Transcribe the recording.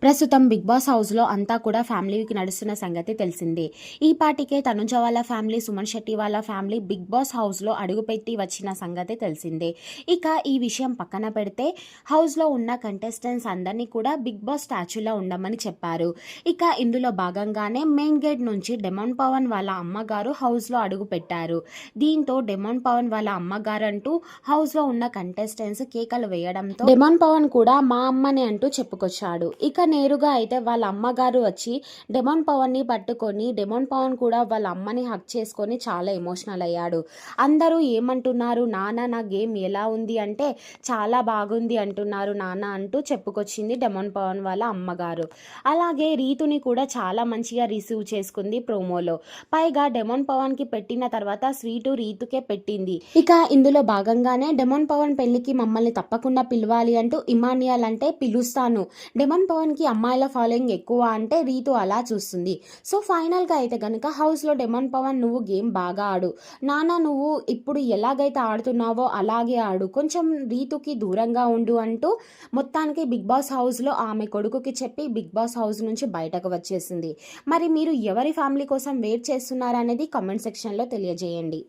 ప్రస్తుతం big boss హౌస్లో అంతా కూడా ఫ్యామిలీకి నడుస్తున్న సంగతి తెలిసిందే. ఈ పాటికే తనుజ వాళ్ళ ఫ్యామిలీ, సుమన్ శెట్టి వాళ్ళ ఫ్యామిలీ బిగ్ బాస్ హౌస్లో అడుగుపెట్టి వచ్చిన సంగతి తెలిసిందే. ఇక ఈ విషయం పక్కన పెడితే హౌస్లో ఉన్న కంటెస్టెంట్స్ అందరినీ కూడా బిగ్ బాస్ స్టాచ్యూలో ఉండమని చెప్పారు. ఇక ఇందులో భాగంగానే మెయిన్ గేట్ నుంచి డెమోన్ పవన్ వాళ్ళ అమ్మగారు హౌస్లో అడుగు పెట్టారు. దీంతో డెమోన్ పవన్ వాళ్ళ అమ్మగారు అంటూ హౌస్లో ఉన్న కంటెస్టెంట్స్ కేకలు వేయడంతో డెమోన్ పవన్ కూడా మా అమ్మని అంటూ చెప్పుకొచ్చాడు. ఇక నేరుగా అయితే వాళ్ళ అమ్మగారు వచ్చి డెమోన్ పవన్ని పట్టుకొని డెమోన్ పవన్ కూడా వాళ్ళ అమ్మని హక్ చేసుకొని చాలా ఎమోషనల్ అయ్యాడు. అందరూ ఏమంటున్నారు, నాన్న నా గేమ్ ఎలా ఉంది అంటే చాలా బాగుంది అంటున్నారు నాన్న అంటూ చెప్పుకొచ్చింది డెమోన్ పవన్ వాళ్ళ అమ్మగారు. అలాగే రీతుని కూడా చాలా మంచిగా రిసీవ్ చేసుకుంది ప్రోమోలో. పైగా డెమోన్ పవన్కి పెట్టిన తర్వాత స్వీటు రీతుకే పెట్టింది. ఇక ఇందులో భాగంగానే డెమోన్ పవన్ పెళ్లికి మమ్మల్ని తప్పకుండా పిలవాలి అంటూ ఇమానియల్ అంటే పిలుస్తాను, డెమోన్ పవన్కి అమ్మాయిల ఫాలోయింగ్ ఎక్కువ అంటే రీతు అలా చూస్తుంది. సో ఫైనల్గా అయితే కనుక హౌస్లో డెమోన్ పవన్ నువ్వు గేమ్ బాగా ఆడు నాన్న, నువ్వు ఇప్పుడు ఎలాగైతే ఆడుతున్నావో అలాగే ఆడు, కొంచెం రీతుకి దూరంగా ఉండు అంటూ మొత్తానికి బిగ్ బాస్ హౌస్లో ఆమె కొడుకుకి చెప్పి బిగ్ బాస్ హౌస్ నుంచి బయటకు వచ్చేసింది. మరి మీరు ఎవరి ఫ్యామిలీ కోసం వెయిట్ చేస్తున్నారనేది కామెంట్ సెక్షన్లో తెలియజేయండి.